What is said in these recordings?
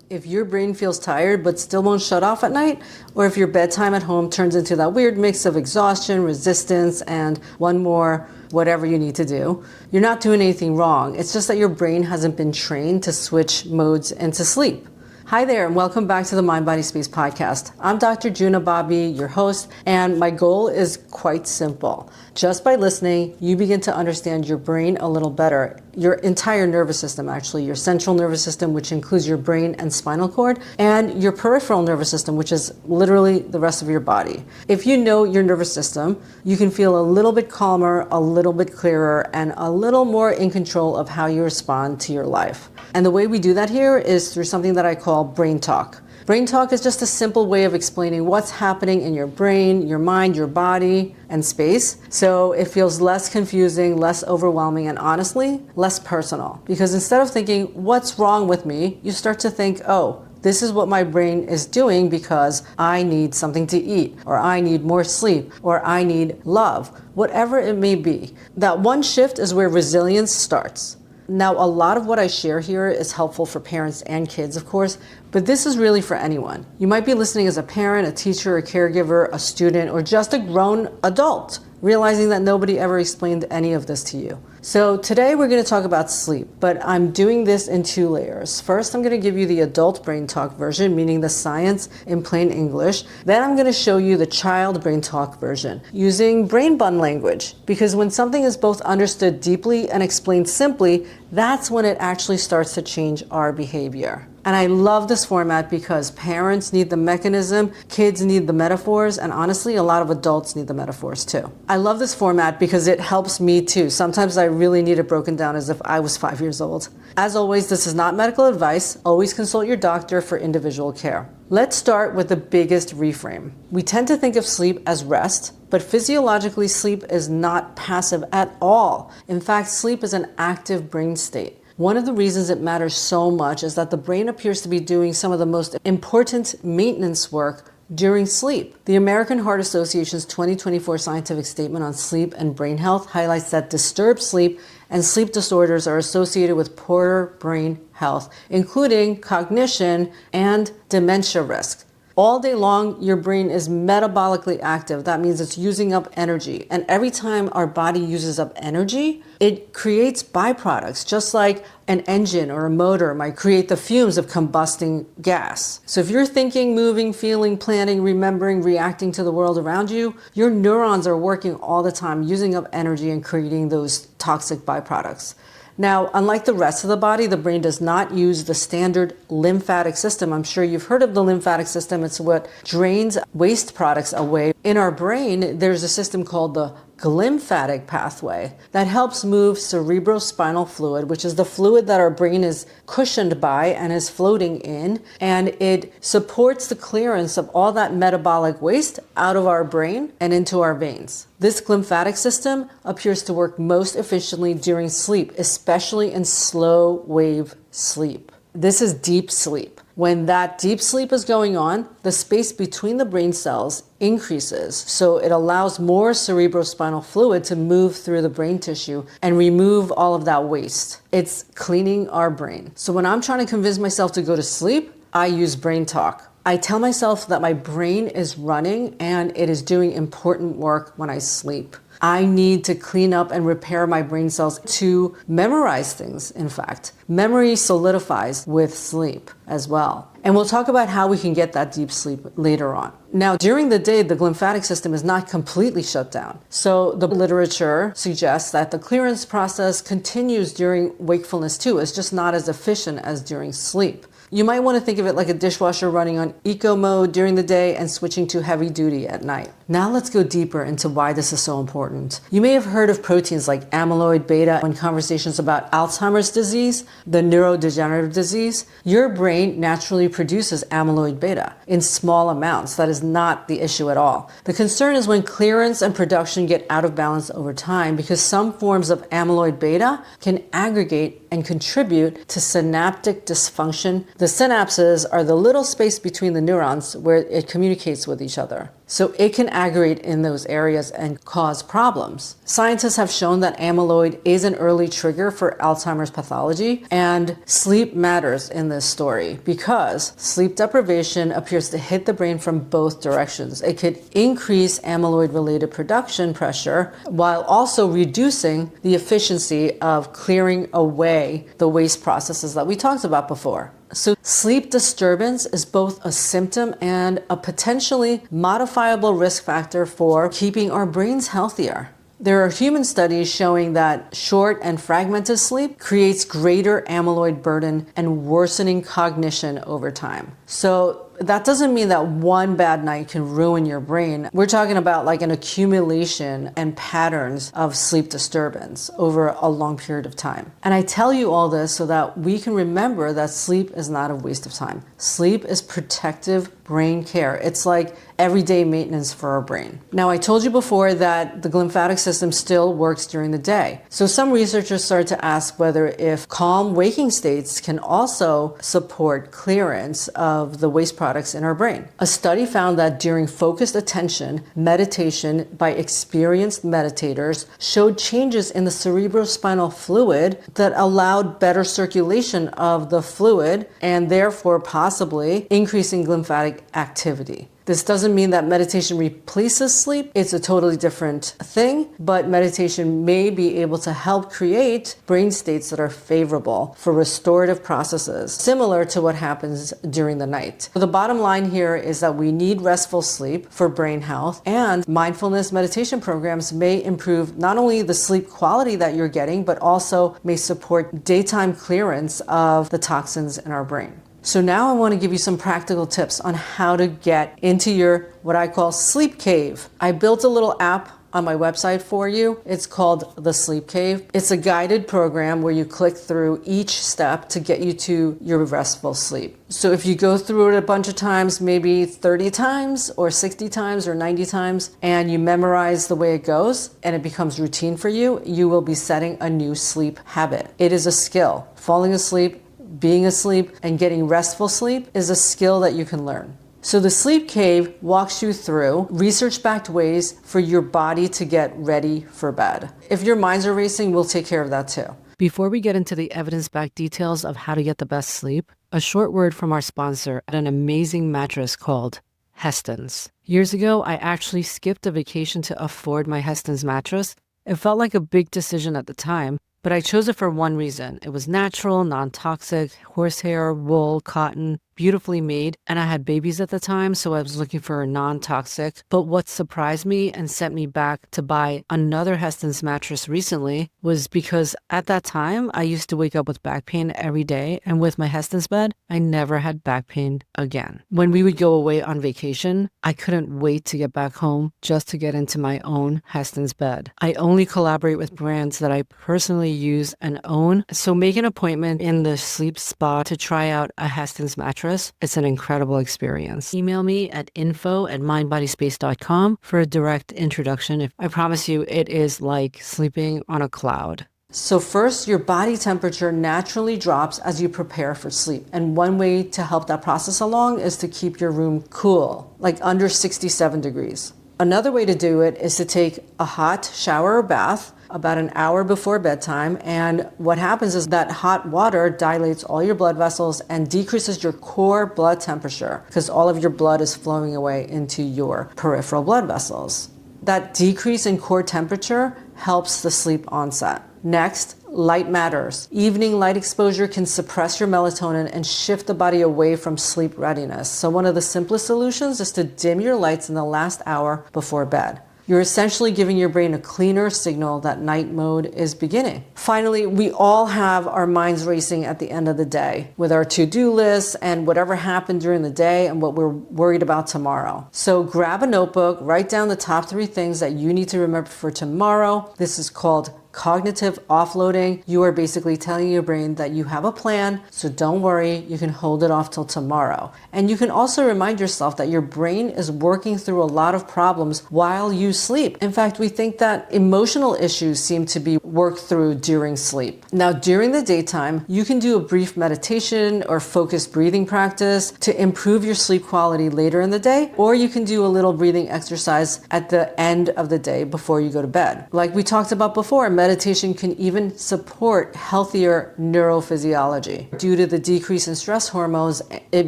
If your brain feels tired but still won't shut off at night, or if your bedtime at home turns into that weird mix of exhaustion, resistance, and one more whatever you need to do, you're not doing anything wrong. It's just that your brain hasn't been trained to switch modes into sleep. Hi there, and welcome back to the MindBodySpace Podcast. I'm Dr. Juna Bobby, your host, and my goal is quite simple. Just by listening, you begin to understand your brain a little better, your entire nervous system actually, your central nervous system, which includes your brain and spinal cord, and your peripheral nervous system, which is literally the rest of your body. If you know your nervous system, you can feel a little bit calmer, a little bit clearer, and a little more in control of how you respond to your life. And the way we do that here is through something that I call brain talk. Brain talk is just a simple way of explaining what's happening in your brain, your mind, your body, and space. So it feels less confusing, less overwhelming, and honestly, less personal. Because instead of thinking, what's wrong with me? You start to think, oh, this is what my brain is doing because I need something to eat, or I need more sleep, or I need love, whatever it may be. That one shift is where resilience starts. Now, a lot of what I share here is helpful for parents and kids, of course, but this is really for anyone. You might be listening as a parent, a teacher, a caregiver, a student, or just a grown adult, realizing that nobody ever explained any of this to you. So today we're going to talk about sleep, but I'm doing this in two layers. First, I'm going to give you the adult brain talk version, meaning the science in plain English. Then I'm going to show you the child brain talk version, using brain bun language, because when something is both understood deeply and explained simply, that's when it actually starts to change our behavior. And I love this format because parents need the mechanism, kids need the metaphors, and honestly, a lot of adults need the metaphors too. I love this format because it helps me too. Sometimes I really need it broken down as if I was 5 years old. As always, this is not medical advice. Always consult your doctor for individual care. Let's start with the biggest reframe. We tend to think of sleep as rest, but physiologically, sleep is not passive at all. In fact, sleep is an active brain state. One of the reasons it matters so much is that the brain appears to be doing some of the most important maintenance work during sleep. The American Heart Association's 2024 scientific statement on sleep and brain health highlights that disturbed sleep and sleep disorders are associated with poorer brain health, including cognition and dementia risk. All day long, your brain is metabolically active. That means it's using up energy. And every time our body uses up energy, it creates byproducts, just like an engine or a motor might create the fumes of combusting gas. So if you're thinking, moving, feeling, planning, remembering, reacting to the world around you, your neurons are working all the time, using up energy and creating those toxic byproducts. Now, unlike the rest of the body, the brain does not use the standard lymphatic system. I'm sure you've heard of the lymphatic system. It's what drains waste products away. In our brain, there's a system called the glymphatic pathway that helps move cerebrospinal fluid, which is the fluid that our brain is cushioned by and is floating in, and it supports the clearance of all that metabolic waste out of our brain and into our veins. This glymphatic system appears to work most efficiently during sleep, especially in slow wave sleep. This is deep sleep. When that deep sleep is going on, the space between the brain cells increases, so it allows more cerebrospinal fluid to move through the brain tissue and remove all of that waste. It's cleaning our brain. So when I'm trying to convince myself to go to sleep, I use brain talk. I tell myself that my brain is running and it is doing important work when I sleep. I need to clean up and repair my brain cells to memorize things, in fact. Memory solidifies with sleep as well. And we'll talk about how we can get that deep sleep later on. Now, during the day, the glymphatic system is not completely shut down. So the literature suggests that the clearance process continues during wakefulness too. It's just not as efficient as during sleep. You might want to think of it like a dishwasher running on eco mode during the day and switching to heavy duty at night. Now let's go deeper into why this is so important. You may have heard of proteins like amyloid beta in conversations about Alzheimer's disease, the neurodegenerative disease. Your brain naturally produces amyloid beta in small amounts. That is not the issue at all. The concern is when clearance and production get out of balance over time, because some forms of amyloid beta can aggregate and contribute to synaptic dysfunction. The synapses are the little space between the neurons where it communicates with each other. So it can aggregate in those areas and cause problems. Scientists have shown that amyloid is an early trigger for Alzheimer's pathology, and sleep matters in this story because sleep deprivation appears to hit the brain from both directions. It could increase amyloid-related production pressure while also reducing the efficiency of clearing away the waste processes that we talked about before. So sleep disturbance is both a symptom and a potentially modifiable risk factor for keeping our brains healthier. There are human studies showing that short and fragmented sleep creates greater amyloid burden and worsening cognition over time. So that doesn't mean that one bad night can ruin your brain. We're talking about like an accumulation and patterns of sleep disturbance over a long period of time. And I tell you all this so that we can remember that sleep is not a waste of time. Sleep is protective brain care. It's like everyday maintenance for our brain. Now, I told you before that the glymphatic system still works during the day. So some researchers started to ask whether if calm waking states can also support clearance of the waste products in our brain. A study found that during focused attention, meditation by experienced meditators showed changes in the cerebrospinal fluid that allowed better circulation of the fluid and therefore possibly increasing glymphatic activity. This doesn't mean that meditation replaces sleep. It's a totally different thing, but meditation may be able to help create brain states that are favorable for restorative processes, similar to what happens during the night. So the bottom line here is that we need restful sleep for brain health, and mindfulness meditation programs may improve not only the sleep quality that you're getting, but also may support daytime clearance of the toxins in our brain. So now I want to give you some practical tips on how to get into your, what I call sleep cave. I built a little app on my website for you. It's called The Sleep Cave. It's a guided program where you click through each step to get you to your restful sleep. So if you go through it a bunch of times, maybe 30 times or 60 times or 90 times, and you memorize the way it goes and it becomes routine for you, you will be setting a new sleep habit. It is a skill. Falling asleep, being asleep, and getting restful sleep is a skill that you can learn. So the Sleep Cave walks you through research-backed ways for your body to get ready for bed. If your minds are racing, we'll take care of that too. Before we get into the evidence-backed details of how to get the best sleep, a short word from our sponsor at an amazing mattress called Heston's. Years ago, I actually skipped a vacation to afford my Heston's mattress. It felt like a big decision at the time, but I chose it for one reason. It was natural, non-toxic, horsehair, wool, cotton, beautifully made, and I had babies at the time, so I was looking for a non-toxic. But what surprised me and sent me back to buy another Heston's mattress recently was because at that time, I used to wake up with back pain every day, and with my Heston's bed, I never had back pain again. When we would go away on vacation, I couldn't wait to get back home just to get into my own Heston's bed. I only collaborate with brands that I personally use and own, so make an appointment in the sleep spa to try out a Heston's mattress. It's an incredible experience. Email me at info@mindbodyspace.com for a direct introduction. I promise you, it is like sleeping on a cloud. So first, your body temperature naturally drops as you prepare for sleep. And one way to help that process along is to keep your room cool, like under 67 degrees. Another way to do it is to take a hot shower or bath about an hour before bedtime, and what happens is that hot water dilates all your blood vessels and decreases your core blood temperature because all of your blood is flowing away into your peripheral blood vessels. That decrease in core temperature helps the sleep onset. Next, light matters. Evening light exposure can suppress your melatonin and shift the body away from sleep readiness. So one of the simplest solutions is to dim your lights in the last hour before bed. You're essentially giving your brain a cleaner signal that night mode is beginning. Finally, we all have our minds racing at the end of the day with our to-do lists and whatever happened during the day and what we're worried about tomorrow. So grab a notebook, write down the top 3 things that you need to remember for tomorrow. This is called cognitive offloading. You are basically telling your brain that you have a plan, so don't worry, you can hold it off till tomorrow. And you can also remind yourself that your brain is working through a lot of problems while you sleep. In fact, we think that emotional issues seem to be worked through during sleep. Now, during the daytime, you can do a brief meditation or focused breathing practice to improve your sleep quality later in the day, or you can do a little breathing exercise at the end of the day before you go to bed. Like we talked about before, meditation can even support healthier neurophysiology. Due to the decrease in stress hormones, it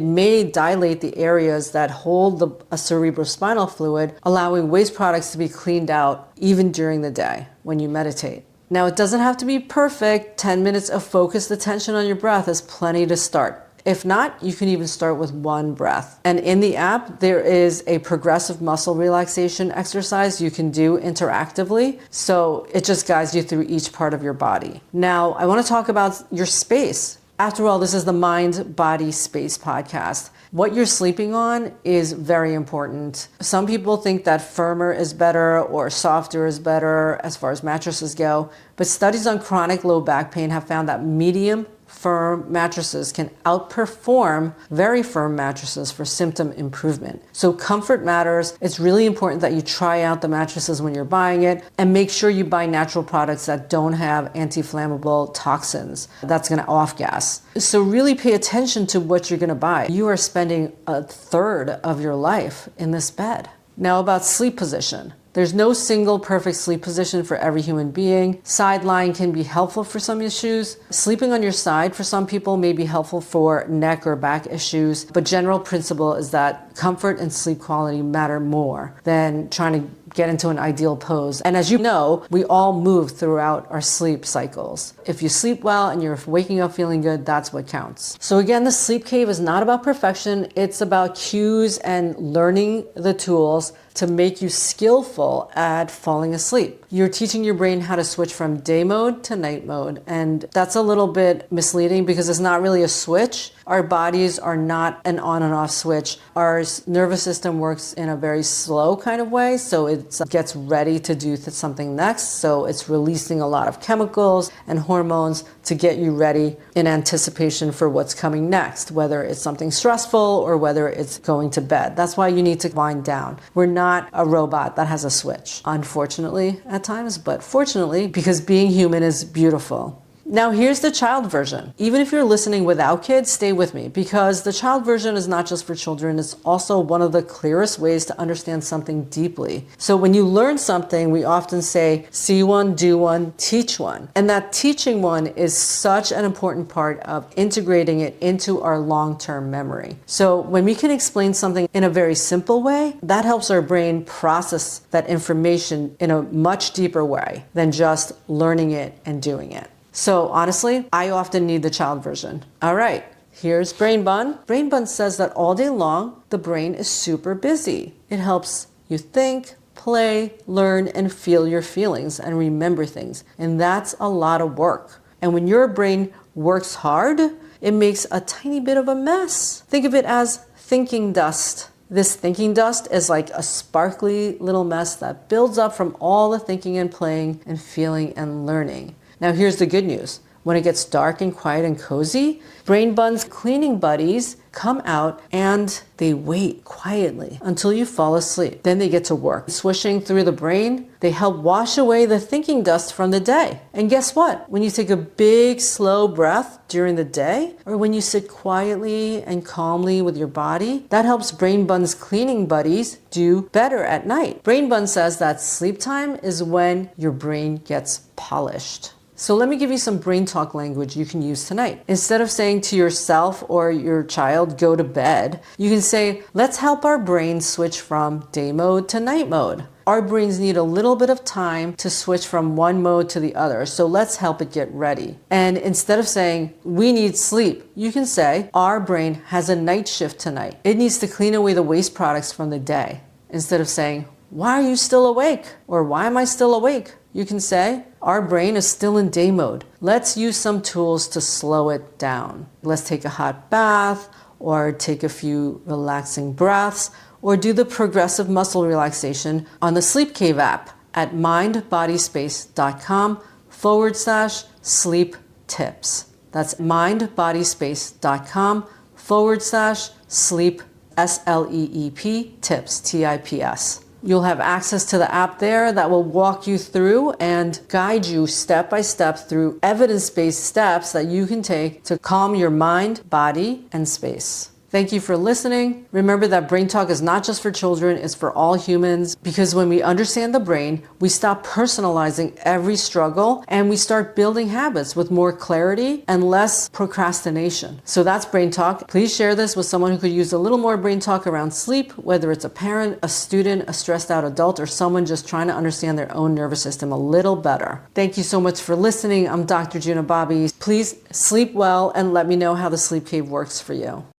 may dilate the areas that hold the cerebrospinal fluid, allowing waste products to be cleaned out even during the day when you meditate. Now, it doesn't have to be perfect. 10 minutes of focused attention on your breath is plenty to start. If not, you can even start with one breath. And in the app, there is a progressive muscle relaxation exercise you can do interactively. So it just guides you through each part of your body. Now, I want to talk about your space. After all, this is the MindBodySpace Podcast. What you're sleeping on is very important. Some people think that firmer is better or softer is better as far as mattresses go, but studies on chronic low back pain have found that medium firm mattresses can outperform very firm mattresses for symptom improvement. So comfort matters. It's really important that you try out the mattresses when you're buying it and make sure you buy natural products that don't have anti-inflammable toxins. That's going to off-gas. So really pay attention to what you're going to buy. You are spending a third of your life in this bed. Now about sleep position. There's no single perfect sleep position for every human being. Side lying can be helpful for some issues. Sleeping on your side for some people may be helpful for neck or back issues, but general principle is that comfort and sleep quality matter more than trying to get into an ideal pose. And as you know, we all move throughout our sleep cycles. If you sleep well and you're waking up feeling good, that's what counts. So again, the sleep cave is not about perfection. It's about cues and learning the tools to make you skillful at falling asleep. You're teaching your brain how to switch from day mode to night mode. And that's a little bit misleading because it's not really a switch. Our bodies are not an on and off switch. Our nervous system works in a very slow kind of way. So it gets ready to do something next. So it's releasing a lot of chemicals and hormones to get you ready in anticipation for what's coming next, whether it's something stressful or whether it's going to bed. That's why you need to wind down. We're not a robot that has a switch, unfortunately at times, but fortunately, because being human is beautiful. Now here's the child version. Even if you're listening without kids, stay with me because the child version is not just for children, it's also one of the clearest ways to understand something deeply. So when you learn something, we often say, see one, do one, teach one. And that teaching one is such an important part of integrating it into our long-term memory. So when we can explain something in a very simple way, that helps our brain process that information in a much deeper way than just learning it and doing it. So honestly, I often need the child version. All right, here's Brain Bun. Brain Bun says that all day long, the brain is super busy. It helps you think, play, learn, and feel your feelings and remember things. And that's a lot of work. And when your brain works hard, it makes a tiny bit of a mess. Think of it as thinking dust. This thinking dust is like a sparkly little mess that builds up from all the thinking and playing and feeling and learning. Now here's the good news. When it gets dark and quiet and cozy, Brain Bun's cleaning buddies come out and they wait quietly until you fall asleep. Then they get to work. Swishing through the brain, they help wash away the thinking dust from the day. And guess what? When you take a big, slow breath during the day, or when you sit quietly and calmly with your body, that helps Brain Bun's cleaning buddies do better at night. Brain Bun says that sleep time is when your brain gets polished. So let me give you some brain talk language you can use tonight. Instead of saying to yourself or your child, go to bed, you can say, let's help our brains switch from day mode to night mode. Our brains need a little bit of time to switch from one mode to the other, so let's help it get ready. And instead of saying, we need sleep, you can say, our brain has a night shift tonight. It needs to clean away the waste products from the day. Instead of saying, why are you still awake? Or why am I still awake? You can say, our brain is still in day mode. Let's use some tools to slow it down. Let's take a hot bath, or take a few relaxing breaths, or do the progressive muscle relaxation on the Sleep Cave app at mindbodyspace.com mindbodyspace.com/sleep tips. That's mindbodyspace.com/sleep, SLEEP tips, TIPS. You'll have access to the app there that will walk you through and guide you step by step through evidence-based steps that you can take to calm your mind, body, and space. Thank you for listening. Remember that brain talk is not just for children, it's for all humans, because when we understand the brain, we stop personalizing every struggle and we start building habits with more clarity and less procrastination. So that's brain talk. Please share this with someone who could use a little more brain talk around sleep, whether it's a parent, a student, a stressed out adult, or someone just trying to understand their own nervous system a little better. Thank you so much for listening. I'm Dr. Juna Bobby. Please sleep well and let me know how the sleep cave works for you.